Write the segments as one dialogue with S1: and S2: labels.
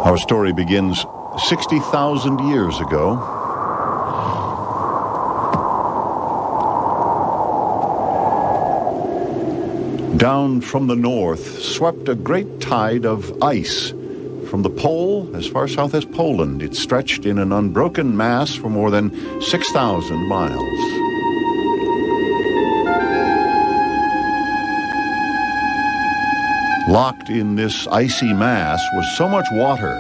S1: Our story begins 60,000 years ago. Down from the north swept a great tide of ice. From the pole as far south as Poland, it stretched in an unbroken mass for more than 6,000 miles. Locked in this icy mass was so much water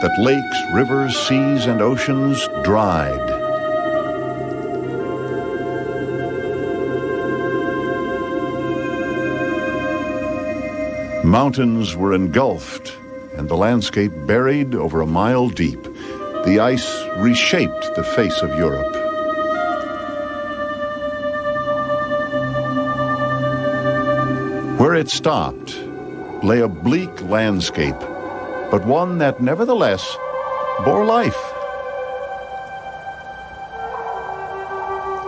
S1: that lakes, rivers, seas, and oceans dried. Mountains were engulfed, and the landscape buried over a mile deep. The ice reshaped the face of Europe. Where it stopped lay a bleak landscape, but one that nevertheless bore life.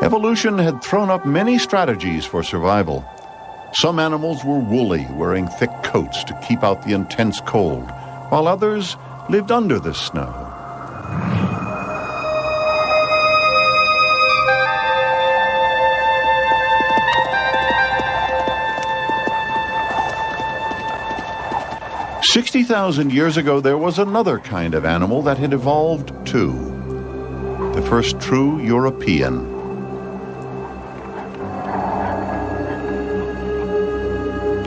S1: Evolution had thrown up many strategies for survival. Some animals were woolly, wearing thick coats to keep out the intense cold, while others lived under the snow. "60,000 years ago, there was another kind of animal that had evolved too. The first true European.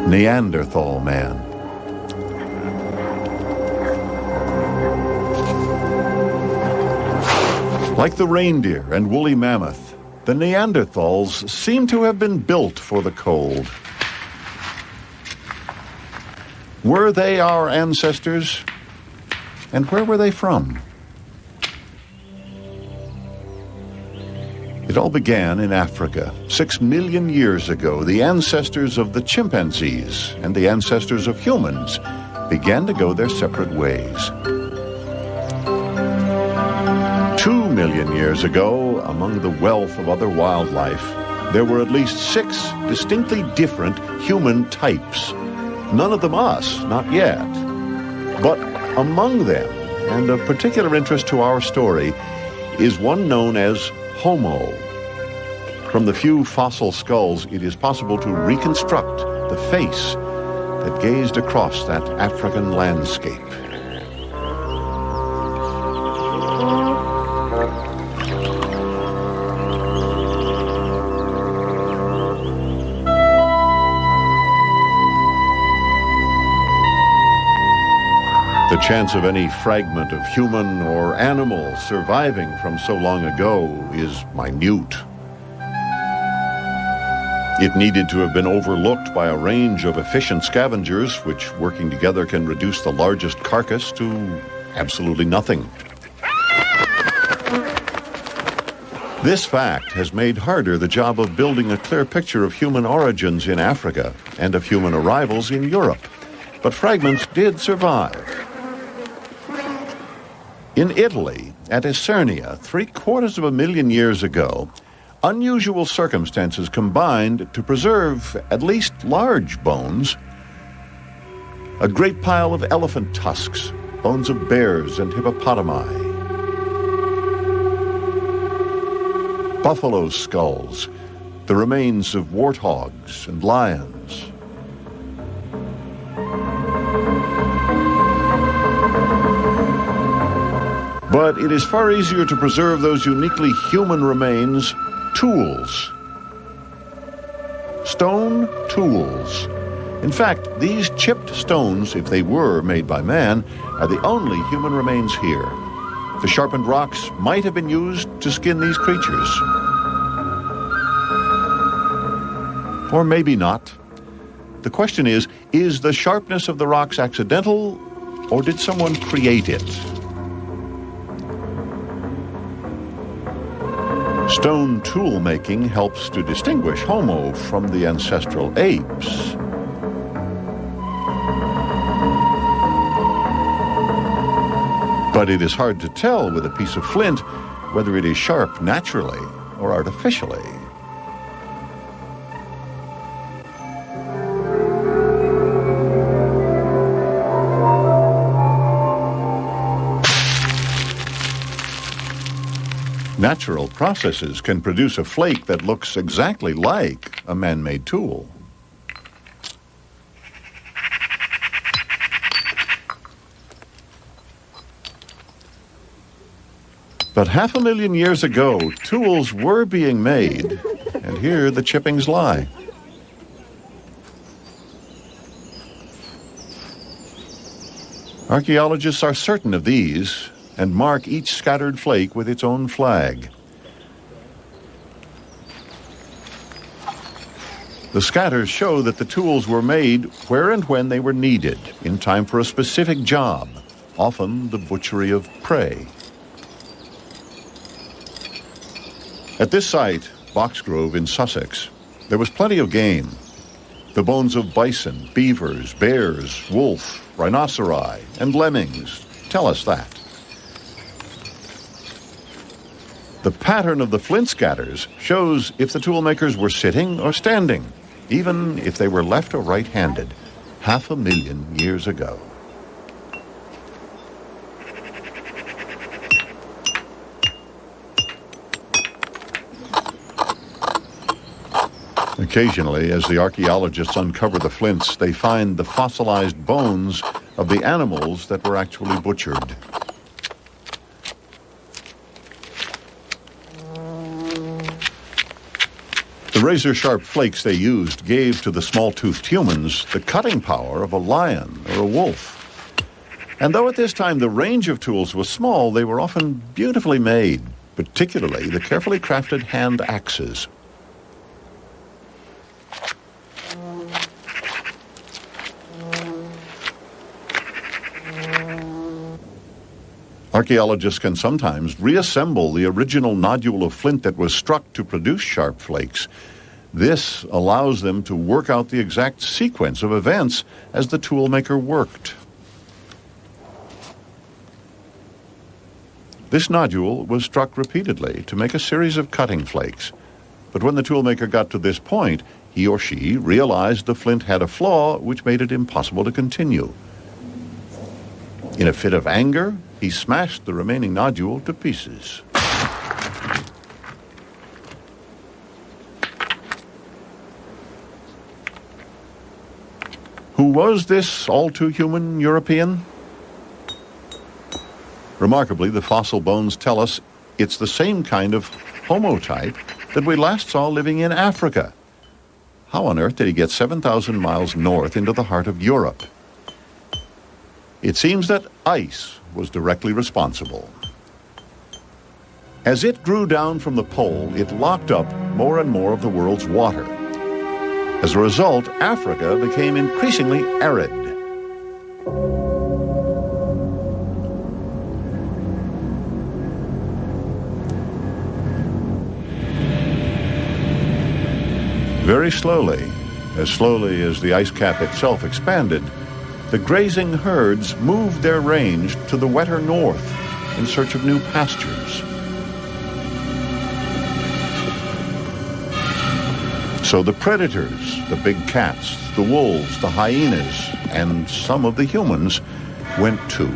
S1: Neanderthal man. Like the reindeer and woolly mammoth, the Neanderthals seem to have been built for the cold. Were they our ancestors? And where were they from? It all began in Africa. 6 million years ago, the ancestors of the chimpanzees and the ancestors of humans began to go their separate ways. 2 million years ago, among the wealth of other wildlife, there were at least 6 distinctly different human types. None of them us, not yet. But among them, and of particular interest to our story, is one known as Homo. From the few fossil skulls, it is possible to reconstruct the face that gazed across that African landscape. The chance of any fragment of human or animal surviving from so long ago is minute. It needed to have been overlooked by a range of efficient scavengers, which, working together, can reduce the largest carcass to absolutely nothing. This fact has made harder the job of building a clear picture of human origins in Africa and of human arrivals in Europe. But fragments did survive. In Italy, at Isernia, 750,000 years ago, unusual circumstances combined to preserve at least large bones. A great pile of elephant tusks, bones of bears and hippopotami. Buffalo skulls, the remains of warthogs and lions. But it is far easier to preserve those uniquely human remains, tools. Stone tools. In fact, these chipped stones, if they were made by man, are the only human remains here. The sharpened rocks might have been used to skin these creatures. Or maybe not. The question is the sharpness of the rocks accidental, or did someone create it? Stone tool making helps to distinguish Homo from the ancestral apes. But it is hard to tell with a piece of flint whether it is sharp naturally or artificially. Natural processes can produce a flake that looks exactly like a man-made tool. But 500,000 years ago, tools were being made, and here the chippings lie. Archaeologists are certain of these and mark each scattered flake with its own flag. The scatters show that the tools were made where and when they were needed, in time for a specific job, often the butchery of prey. At this site, Boxgrove in Sussex, there was plenty of game. The bones of bison, beavers, bears, wolf, rhinoceri, and lemmings tell us that. The pattern of the flint scatters shows if the toolmakers were sitting or standing, even if they were left or right-handed, 500,000 years ago. Occasionally, as the archaeologists uncover the flints, they find the fossilized bones of the animals that were actually butchered. The razor-sharp flakes they used gave to the small-toothed humans the cutting power of a lion or a wolf. And though at this time the range of tools was small, they were often beautifully made, particularly the carefully crafted hand axes. Archaeologists can sometimes reassemble the original nodule of flint that was struck to produce sharp flakes. This allows them to work out the exact sequence of events as the toolmaker worked. This nodule was struck repeatedly to make a series of cutting flakes. But when the toolmaker got to this point, he or she realized the flint had a flaw which made it impossible to continue. In a fit of anger, he smashed the remaining nodule to pieces. Who was this all-too-human European? Remarkably, the fossil bones tell us it's the same kind of Homo type that we last saw living in Africa. How on earth did he get 7,000 miles north into the heart of Europe? It seems that ice was directly responsible. As it grew down from the pole, it locked up more and more of the world's water. As a result, Africa became increasingly arid. Very slowly as the ice cap itself expanded, the grazing herds moved their range to the wetter north in search of new pastures. So the predators, the big cats, the wolves, the hyenas, and some of the humans went too.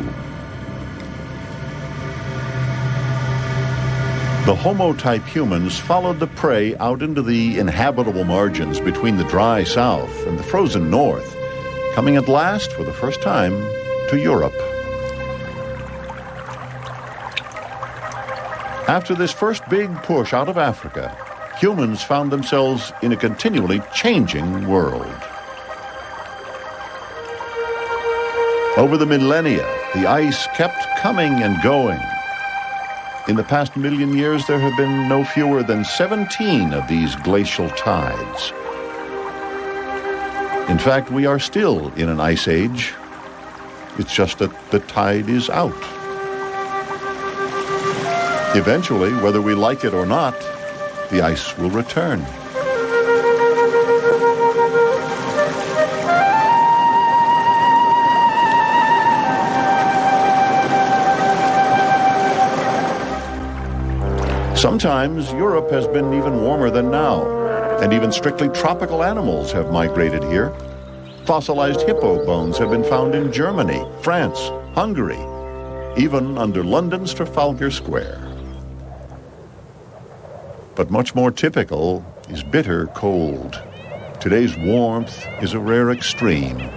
S1: The Homo-type humans followed the prey out into the inhabitable margins between the dry south and the frozen north, coming at last, for the first time, to Europe. After this first big push out of Africa, humans found themselves in a continually changing world. Over the millennia, the ice kept coming and going. In the past 1,000,000 years, there have been no fewer than 17 of these glacial tides. In fact, we are still in an ice age. It's just that the tide is out. Eventually, whether we like it or not, the ice will return. Sometimes Europe has been even warmer than now, and even strictly tropical animals have migrated here. Fossilized hippo bones have been found in Germany, France, Hungary, even under London's Trafalgar Square. But much more typical is bitter cold. Today's warmth is a rare extreme.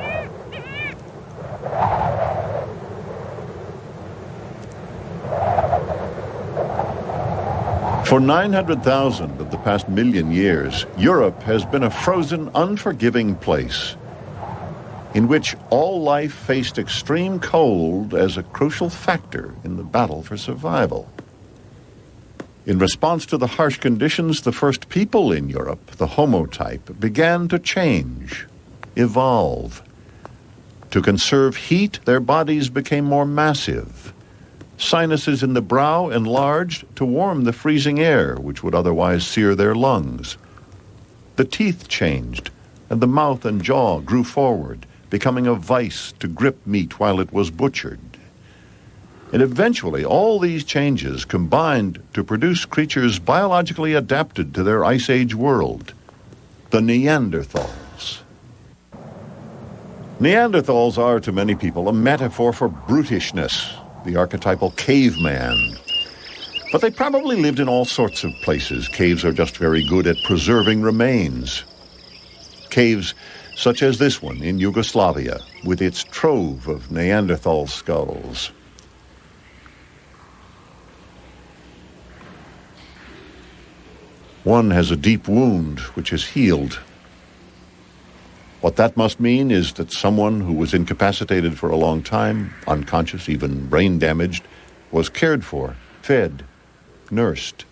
S1: For 900,000 of the past million years, Europe has been a frozen, unforgiving place in which all life faced extreme cold as a crucial factor in the battle for survival. In response to the harsh conditions, the first people in Europe, the Homo type, began to change, evolve. To conserve heat, their bodies became more massive. Sinuses in the brow enlarged to warm the freezing air, which would otherwise sear their lungs. The teeth changed, and the mouth and jaw grew forward, becoming a vice to grip meat while it was butchered. And eventually, all these changes combined to produce creatures biologically adapted to their Ice Age world, the Neanderthals. Neanderthals are, to many people, a metaphor for brutishness, the archetypal caveman. But they probably lived in all sorts of places. Caves are just very good at preserving remains. Caves such as this one in Yugoslavia, with its trove of Neanderthal skulls. One has a deep wound which is healed. What that must mean is that someone who was incapacitated for a long time, unconscious, even brain damaged, was cared for, fed, nursed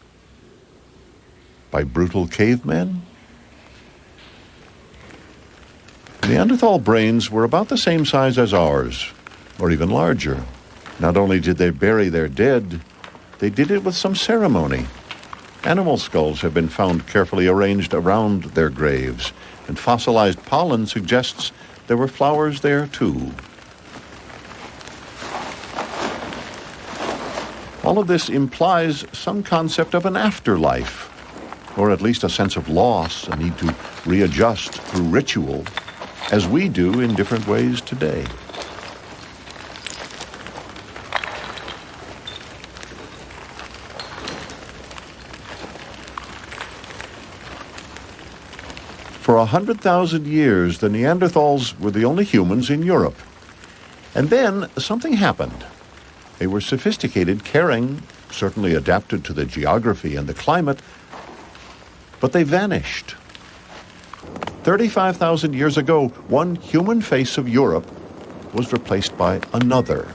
S1: by brutal cavemen? Neanderthal brains were about the same size as ours, or even larger. Not only did they bury their dead, they did it with some ceremony. Animal skulls have been found carefully arranged around their graves, and fossilized pollen suggests there were flowers there too. All of this implies some concept of an afterlife, or at least a sense of loss, a need to readjust through ritual, as we do in different ways today. For 100,000 years, the Neanderthals were the only humans in Europe. And then something happened. They were sophisticated, caring, certainly adapted to the geography and the climate, but they vanished. 35,000 years ago, one human face of Europe was replaced by another.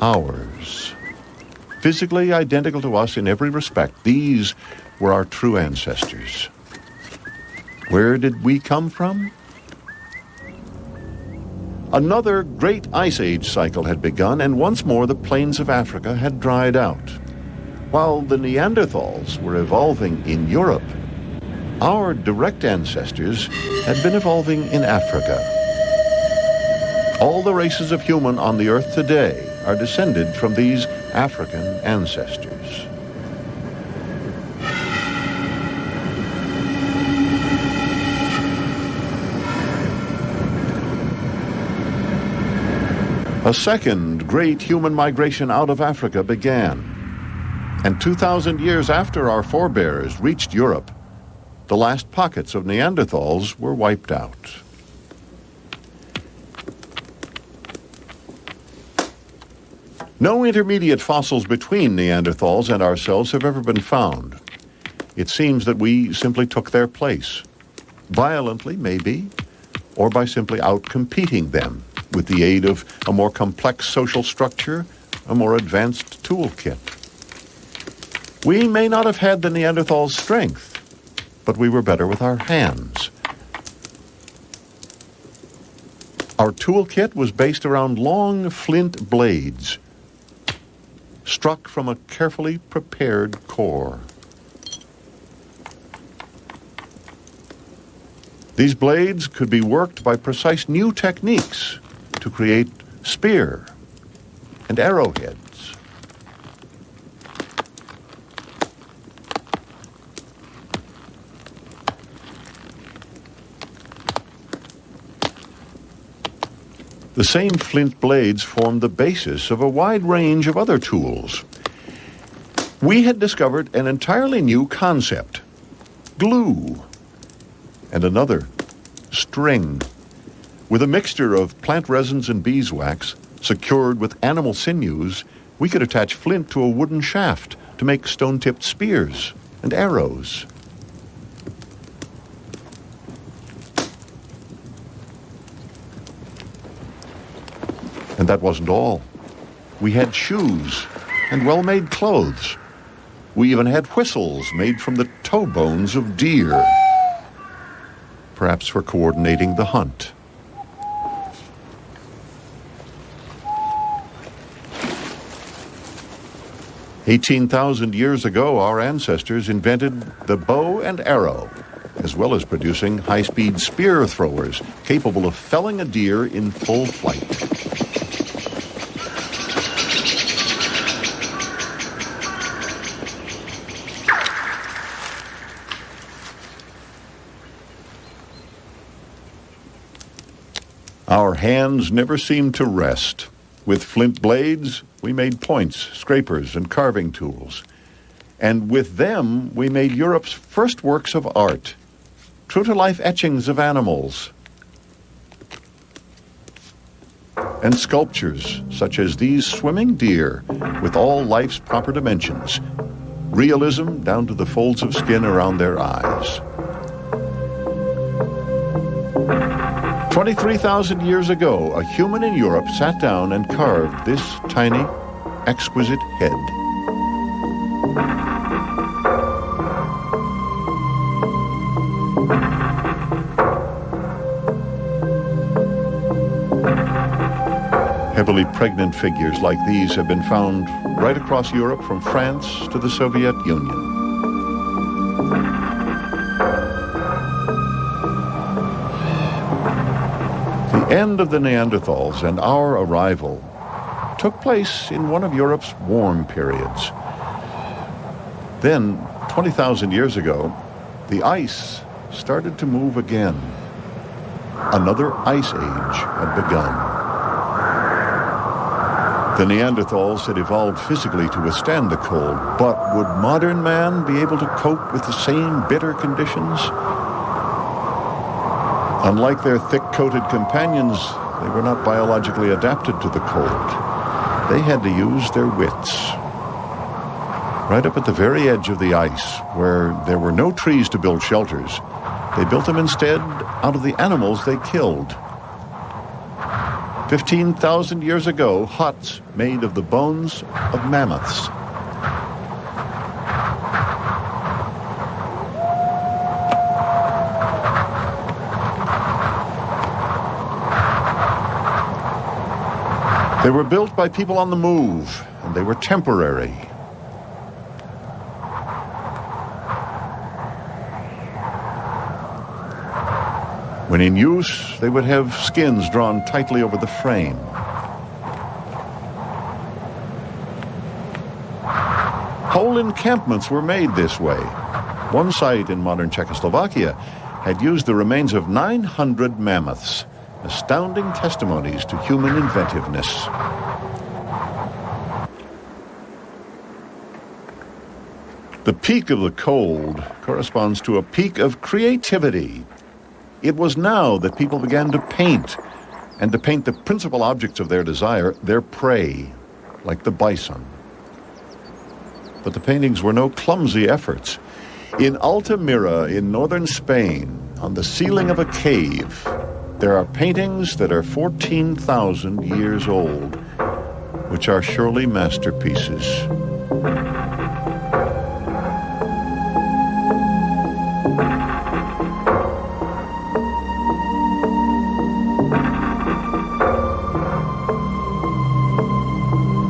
S1: Ours. Physically identical to us in every respect, these were our true ancestors. Where did we come from? Another great ice age cycle had begun, and once more the plains of Africa had dried out. While the Neanderthals were evolving in Europe, our direct ancestors had been evolving in Africa. All the races of human on the earth today are descended from these African ancestors. A second great human migration out of Africa began. And 2,000 years after our forebears reached Europe, the last pockets of Neanderthals were wiped out. No intermediate fossils between Neanderthals and ourselves have ever been found. It seems that we simply took their place. Violently, maybe, or by simply outcompeting them with the aid of a more complex social structure, a more advanced toolkit. We may not have had the Neanderthals' strength, but we were better with our hands. Our toolkit was based around long flint blades, struck from a carefully prepared core. These blades could be worked by precise new techniques to create spear and arrowheads. The same flint blades formed the basis of a wide range of other tools. We had discovered an entirely new concept, glue, and another, string. With a mixture of plant resins and beeswax, secured with animal sinews, we could attach flint to a wooden shaft to make stone-tipped spears and arrows. And that wasn't all. We had shoes and well-made clothes. We even had whistles made from the toe bones of deer, perhaps for coordinating the hunt. "18,000 years ago, our ancestors invented the bow and arrow, as well as producing high-speed spear throwers capable of felling a deer in full flight. Our hands never seemed to rest. With flint blades, we made points, scrapers, and carving tools. And with them, we made Europe's first works of art, true-to-life etchings of animals, and sculptures such as these swimming deer with all life's proper dimensions, realism down to the folds of skin around their eyes. 23,000 years ago, a human in Europe sat down and carved this tiny, exquisite head. Heavily pregnant figures like these have been found right across Europe from France to the Soviet Union. The end of the Neanderthals and our arrival took place in one of Europe's warm periods. Then, 20,000 years ago, the ice started to move again. Another ice age had begun. The Neanderthals had evolved physically to withstand the cold, but would modern man be able to cope with the same bitter conditions? Unlike their thick-coated companions, they were not biologically adapted to the cold. They had to use their wits. Right up at the very edge of the ice, where there were no trees to build shelters, they built them instead out of the animals they killed. 15,000 years ago, huts made of the bones of mammoths. They were built by people on the move, and they were temporary. When in use, they would have skins drawn tightly over the frame. Whole encampments were made this way. One site in modern Czechoslovakia had used the remains of 900 mammoths. Astounding testimonies to human inventiveness. The peak of the cold corresponds to a peak of creativity. It was now that people began to paint, and to paint the principal objects of their desire, their prey, like the bison. But the paintings were no clumsy efforts. In Altamira, in northern Spain, on the ceiling of a cave, there are paintings that are 14,000 years old, which are surely masterpieces.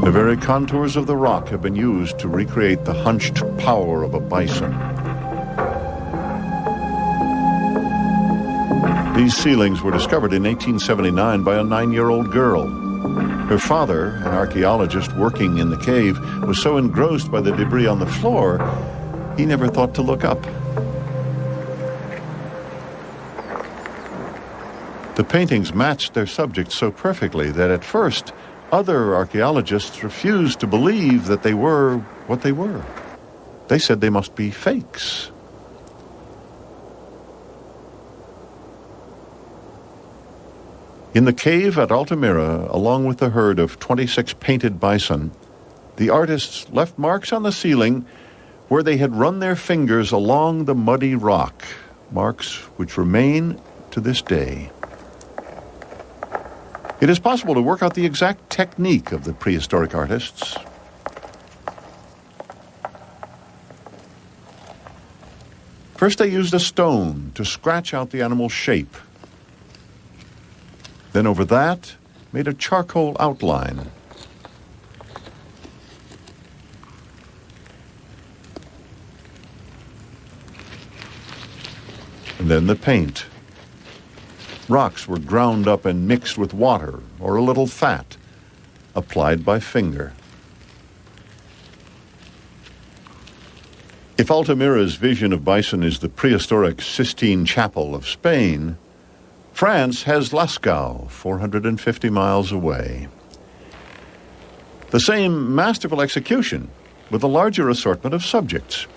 S1: The very contours of the rock have been used to recreate the hunched power of a bison. These ceilings were discovered in 1879 by a 9-year-old girl. Her father, an archaeologist working in the cave, was so engrossed by the debris on the floor, he never thought to look up. The paintings matched their subjects so perfectly that at first other archaeologists refused to believe that they were what they were. They said they must be fakes. In the cave at Altamira, along with the herd of 26 painted bison, the artists left marks on the ceiling where they had run their fingers along the muddy rock, marks which remain to this day. It is possible to work out the exact technique of the prehistoric artists. First, they used a stone to scratch out the animal's shape. Then over that, made a charcoal outline. And then the paint. Rocks were ground up and mixed with water or a little fat, applied by finger. If Altamira's vision of bison is the prehistoric Sistine Chapel of Spain, France has Lascaux, 450 miles away. The same masterful execution with a larger assortment of subjects.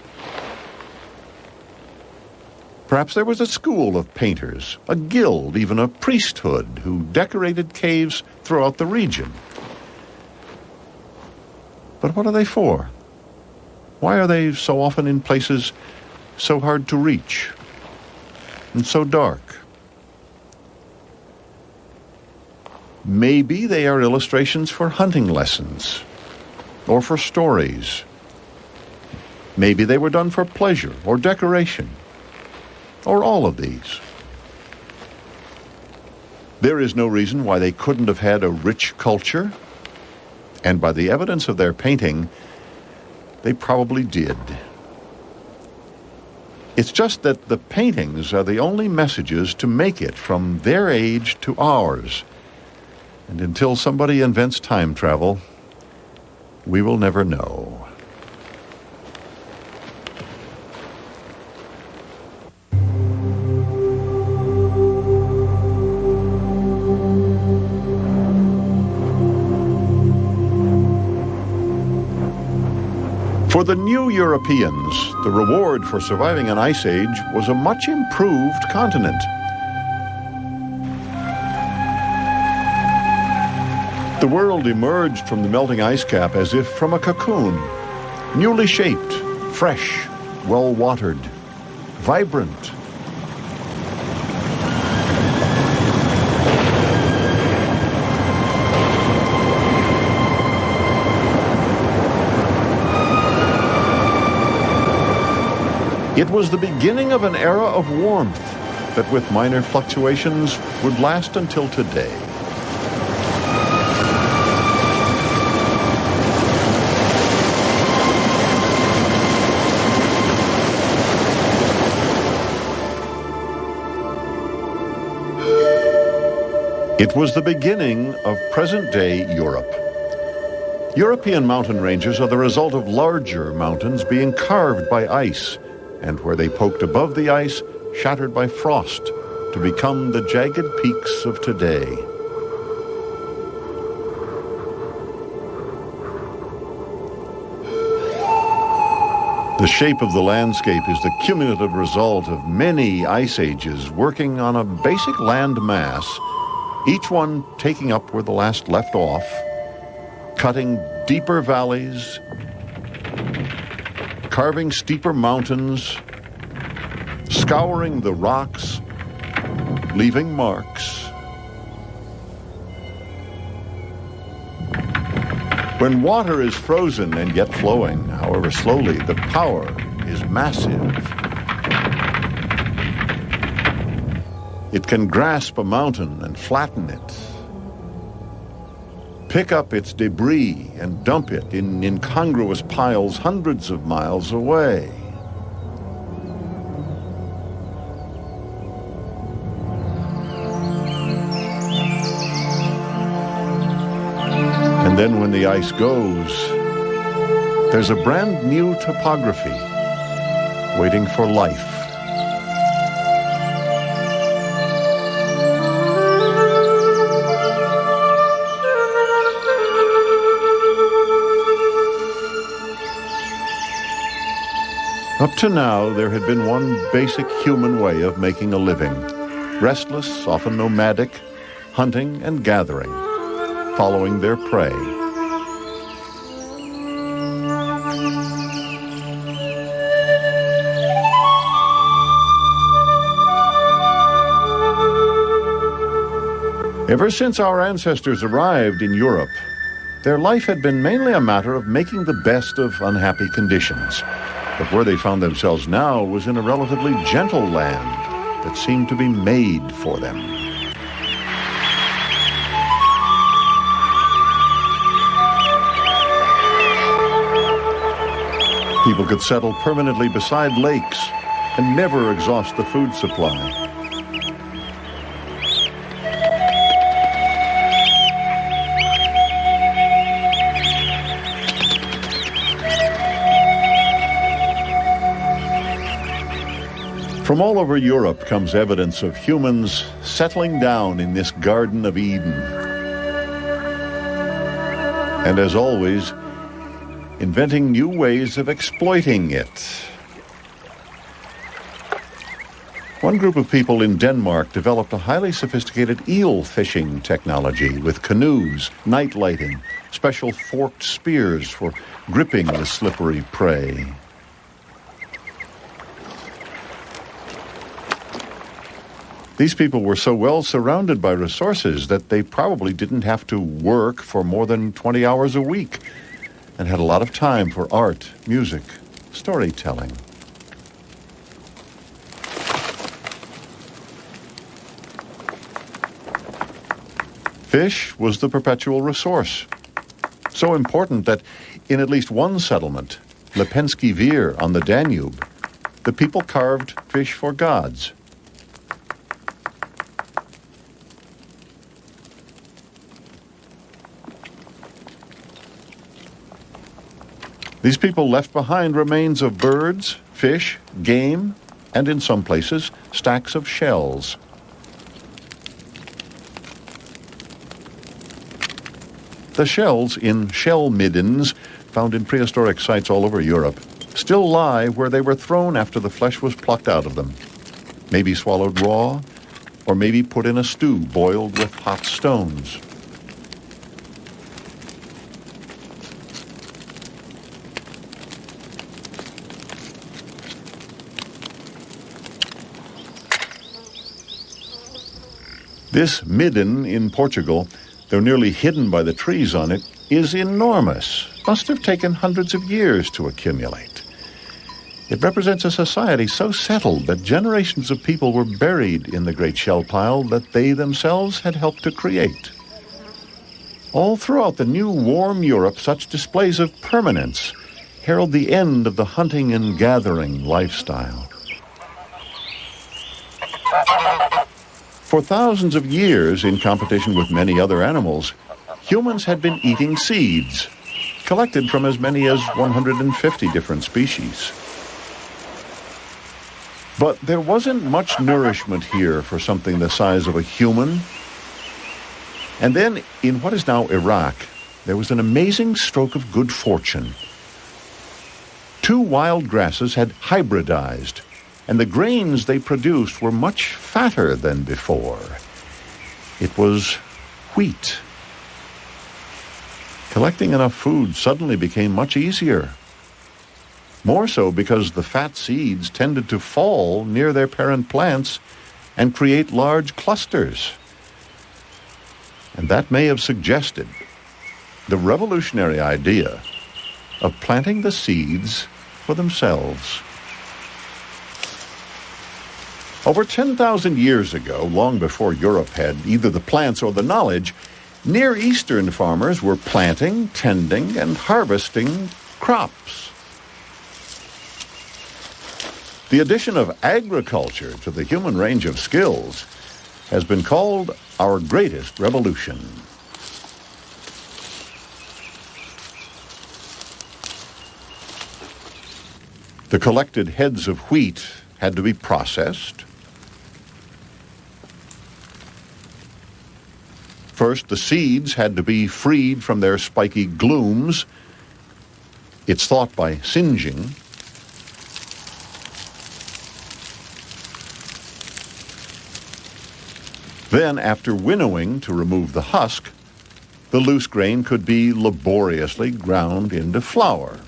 S1: Perhaps there was a school of painters, a guild, even a priesthood, who decorated caves throughout the region. But what are they for? Why are they so often in places so hard to reach and so dark? Maybe they are illustrations for hunting lessons or for stories. Maybe they were done for pleasure or decoration, or all of these. There is no reason why they couldn't have had a rich culture, and by the evidence of their painting, they probably did. It's just that the paintings are the only messages to make it from their age to ours. And until somebody invents time travel, we will never know. For the new Europeans, the reward for surviving an ice age was a much improved continent. The world emerged from the melting ice cap as if from a cocoon, newly shaped, fresh, well-watered, vibrant. It was the beginning of an era of warmth that, with minor fluctuations, would last until today. It was the beginning of present-day Europe. European mountain ranges are the result of larger mountains being carved by ice, and where they poked above the ice, shattered by frost, to become the jagged peaks of today. The shape of the landscape is the cumulative result of many ice ages working on a basic land mass, each one taking up where the last left off, cutting deeper valleys, carving steeper mountains, scouring the rocks, leaving marks. When water is frozen and yet flowing, however slowly, the power is massive. It can grasp a mountain and flatten it, pick up its debris and dump it in incongruous piles hundreds of miles away. And then when the ice goes, there's a brand new topography waiting for life. to now, there had been one basic human way of making a living. Restless, often nomadic, hunting and gathering, following their prey. Ever since our ancestors arrived in Europe, their life had been mainly a matter of making the best of unhappy conditions. But where they found themselves now was in a relatively gentle land that seemed to be made for them. People could settle permanently beside lakes and never exhaust the food supply. From all over Europe comes evidence of humans settling down in this Garden of Eden. And as always, inventing new ways of exploiting it. One group of people in Denmark developed a highly sophisticated eel fishing technology with canoes, night lighting, special forked spears for gripping the slippery prey. These people were so well surrounded by resources that they probably didn't have to work for more than 20 hours a week and had a lot of time for art, music, storytelling. Fish was the perpetual resource, so important that in at least one settlement, Lepenski Vir on the Danube, the people carved fish for gods. These people left behind remains of birds, fish, game, and in some places, stacks of shells. The shells in shell middens, found in prehistoric sites all over Europe, still lie where they were thrown after the flesh was plucked out of them. Maybe swallowed raw, or maybe put in a stew boiled with hot stones. This midden in Portugal, though nearly hidden by the trees on it, is enormous. Must have taken hundreds of years to accumulate. It represents a society so settled that generations of people were buried in the great shell pile that they themselves had helped to create. All throughout the new warm Europe, such displays of permanence herald the end of the hunting and gathering lifestyle. For thousands of years, in competition with many other animals, humans had been eating seeds, collected from as many as 150 different species. But there wasn't much nourishment here for something the size of a human. And then, in what is now Iraq, there was an amazing stroke of good fortune. 2 wild grasses had hybridized, and the grains they produced were much fatter than before. It was wheat. Collecting enough food suddenly became much easier. More so because the fat seeds tended to fall near their parent plants and create large clusters. And that may have suggested the revolutionary idea of planting the seeds for themselves. Over 10,000 years ago, long before Europe had either the plants or the knowledge, Near Eastern farmers were planting, tending, and harvesting crops. The addition of agriculture to the human range of skills has been called our greatest revolution. The collected heads of wheat had to be processed. First, the seeds had to be freed from their spiky glooms. It's thought by singeing. Then, after winnowing to remove the husk, the loose grain could be laboriously ground into flour.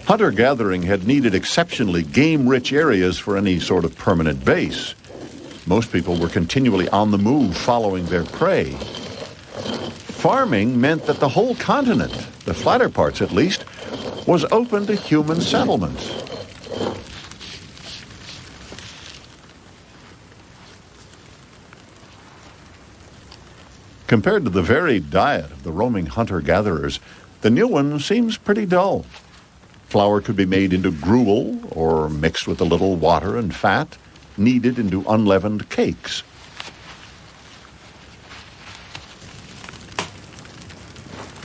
S1: Hunter-gathering had needed exceptionally game-rich areas for any sort of permanent base. Most people were continually on the move, following their prey. Farming meant that the whole continent, the flatter parts at least, was open to human settlements. Compared to the varied diet of the roaming hunter-gatherers, the new one seems pretty dull. Flour could be made into gruel or mixed with a little water and fat, kneaded into unleavened cakes.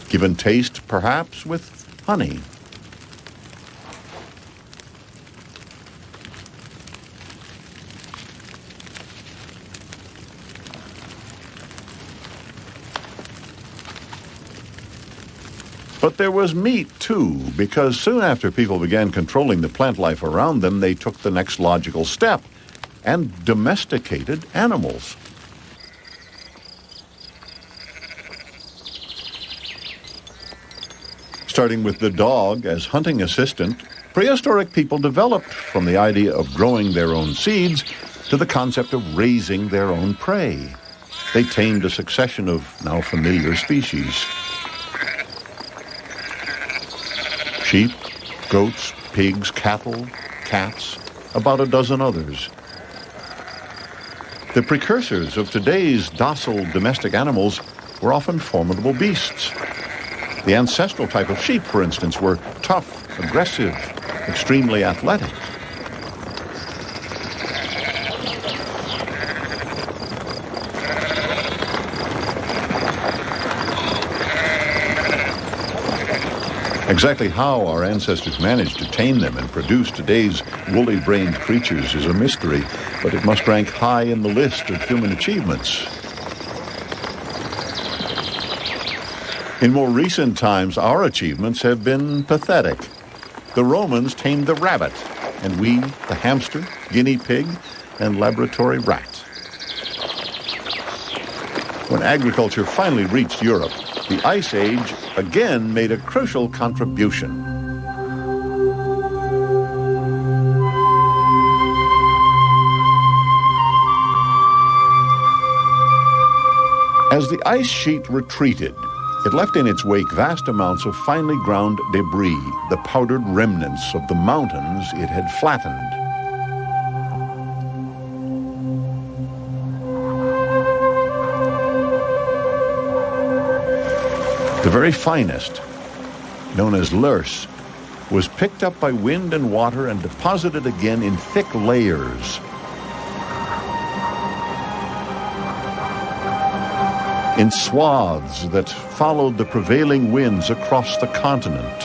S1: Given taste, perhaps, with honey. But there was meat, too, because soon after people began controlling the plant life around them, they took the next logical step and domesticated animals. Starting with the dog as hunting assistant, prehistoric people developed from the idea of growing their own seeds to the concept of raising their own prey. They tamed a succession of now familiar species. Sheep, goats, pigs, cattle, cats, about a dozen others. The precursors of today's docile domestic animals were often formidable beasts. The ancestral type of sheep, for instance, were tough, aggressive, extremely athletic. Exactly how our ancestors managed to tame them and produce today's woolly-brained creatures is a mystery, but it must rank high in the list of human achievements. In more recent times, our achievements have been pathetic. The Romans tamed the rabbit, and we the hamster, guinea pig, and laboratory rat. When agriculture finally reached Europe, the Ice Age again made a crucial contribution. As the ice sheet retreated, it left in its wake vast amounts of finely ground debris, the powdered remnants of the mountains it had flattened. The very finest, known as loess, was picked up by wind and water and deposited again in thick layers. In swaths that followed the prevailing winds across the continent.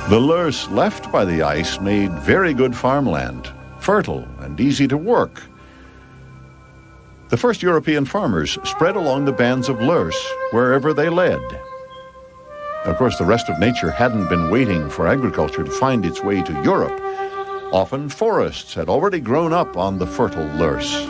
S1: The loess left by the ice made very good farmland, fertile and easy to work. The first European farmers spread along the bands of loess wherever they led. Of course, the rest of nature hadn't been waiting for agriculture to find its way to Europe. Often forests had already grown up on the fertile loess.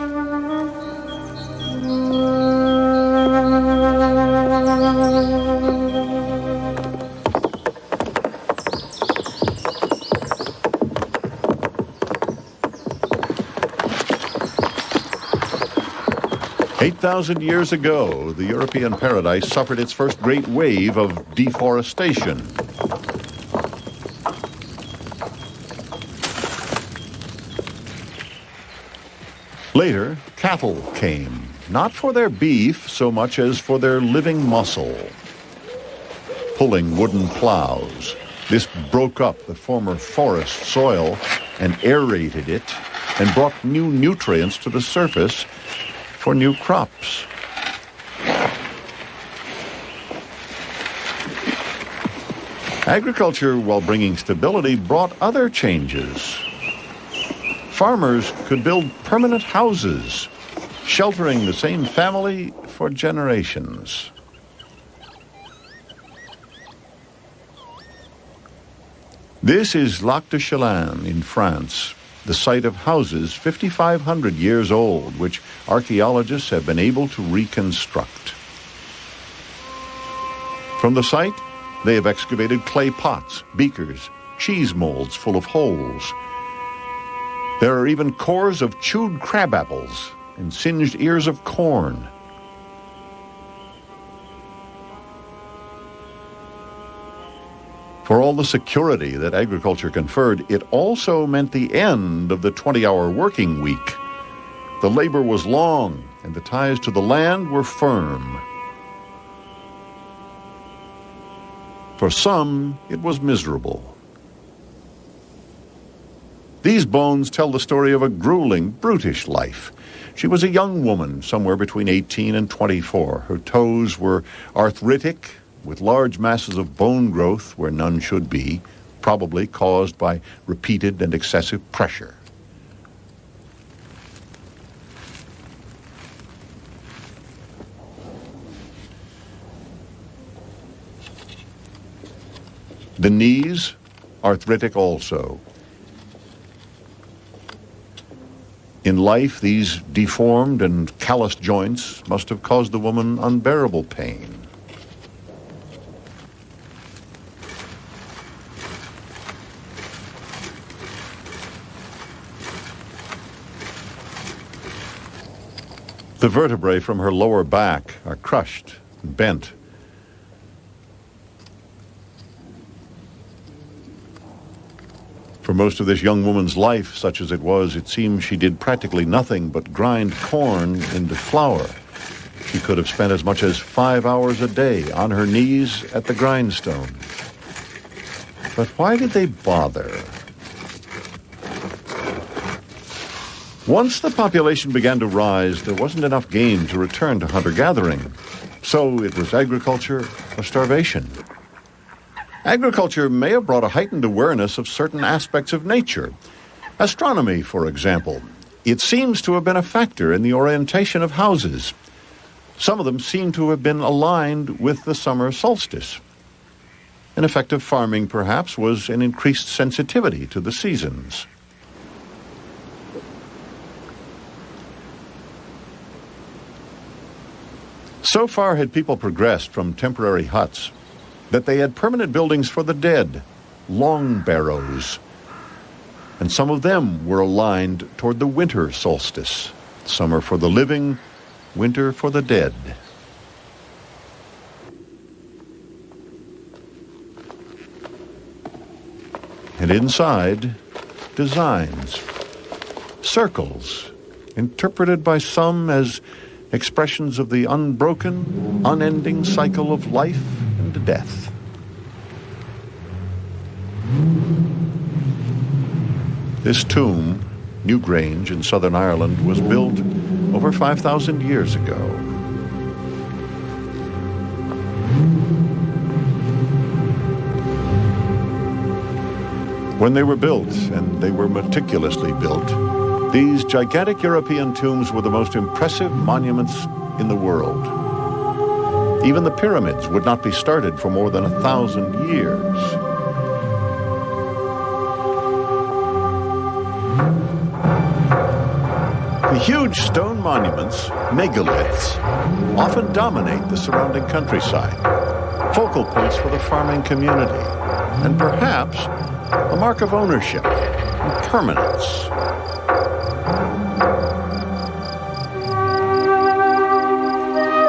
S1: 8,000 years ago, the European paradise suffered its first great wave of deforestation. Later, cattle came, not for their beef so much as for their living muscle. Pulling wooden plows, this broke up the former forest soil and aerated it and brought new nutrients to the surface for new crops. Agriculture, while bringing stability, brought other changes. Farmers could build permanent houses, sheltering the same family for generations. This is Lac de Chalain in France, the site of houses 5,500 years old, which archaeologists have been able to reconstruct. From the site, they have excavated clay pots, beakers, cheese molds full of holes. There are even cores of chewed crab apples and singed ears of corn. For all the security that agriculture conferred, it also meant the end of the 20-hour working week. The labor was long, and the ties to the land were firm. For some, it was miserable. These bones tell the story of a grueling, brutish life. She was a young woman, somewhere between 18 and 24. Her toes were arthritic, with large masses of bone growth where none should be, probably caused by repeated and excessive pressure. The knees, arthritic also. In life, these deformed and calloused joints must have caused the woman unbearable pain. The vertebrae from her lower back are crushed and bent. For most of this young woman's life, such as it was, it seems she did practically nothing but grind corn into flour. She could have spent as much as 5 hours a day on her knees at the grindstone. But why did they bother? Once the population began to rise, there wasn't enough game to return to hunter-gathering. So it was agriculture or starvation. Agriculture may have brought a heightened awareness of certain aspects of nature. Astronomy, for example. It seems to have been a factor in the orientation of houses. Some of them seem to have been aligned with the summer solstice. An effect of farming, perhaps, was an increased sensitivity to the seasons. So far had people progressed from temporary huts that they had permanent buildings for the dead, long barrows. And some of them were aligned toward the winter solstice. Summer for the living, winter for the dead. And inside, designs, circles, interpreted by some as expressions of the unbroken, unending cycle of life and death. This tomb, Newgrange in southern Ireland, was built over 5,000 years ago. When they were built, and they were meticulously built, these gigantic European tombs were the most impressive monuments in the world. Even the pyramids would not be started for more than 1,000 years. The huge stone monuments, megaliths, often dominate the surrounding countryside, focal points for the farming community, and perhaps a mark of ownership and permanence.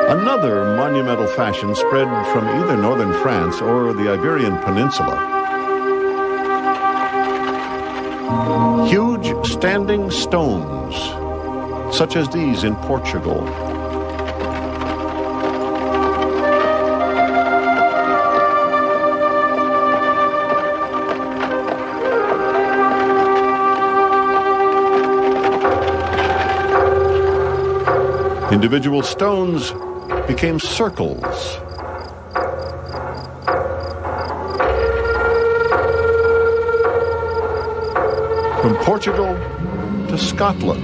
S1: Another monumental fashion spread from either northern France or the Iberian Peninsula. Huge standing stones, such as these in Portugal. Individual stones became circles. From Portugal to Scotland.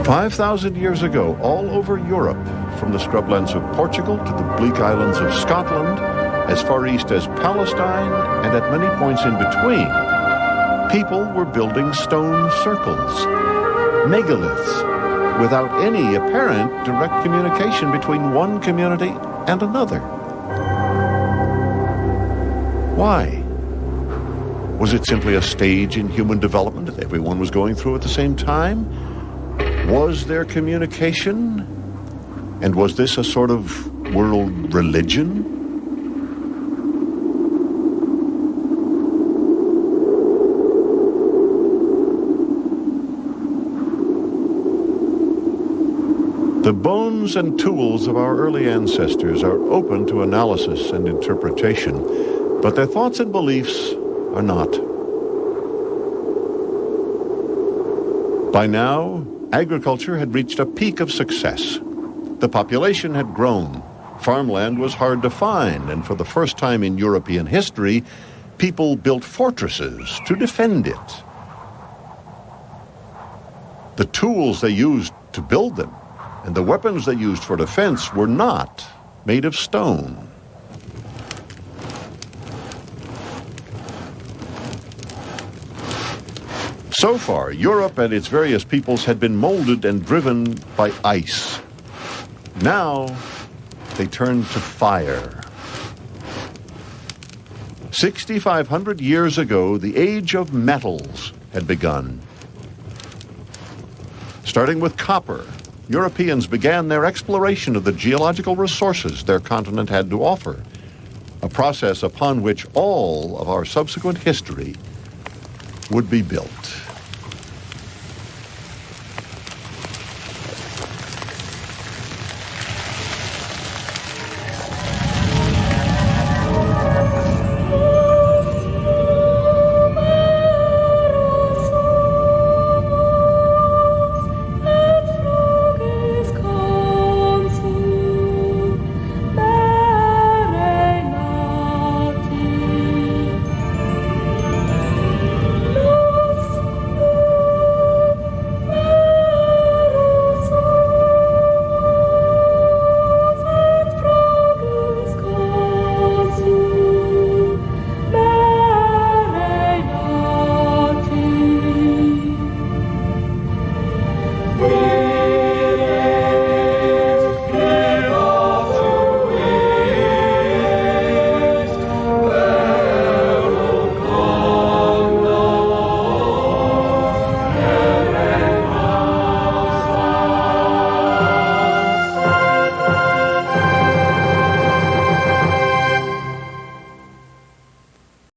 S1: "5,000 years ago, all over Europe, from the scrublands of Portugal to the bleak islands of Scotland, as far east as Palestine, and at many points in between, people were building stone circles, megaliths, without any apparent direct communication between one community and another. Why? Was it simply a stage in human development that everyone was going through at the same time? Was there communication? And was this a sort of world religion? The bones and tools of our early ancestors are open to analysis and interpretation, but their thoughts and beliefs are not. By now, agriculture had reached a peak of success. The population had grown. Farmland was hard to find, and for the first time in European history, people built fortresses to defend it. The tools they used to build them and the weapons they used for defense were not made of stone. So far, Europe and its various peoples had been molded and driven by ice. Now, they turned to fire. 6,500 years ago, the age of metals had begun. Starting with copper, Europeans began their exploration of the geological resources their continent had to offer, a process upon which all of our subsequent history would be built.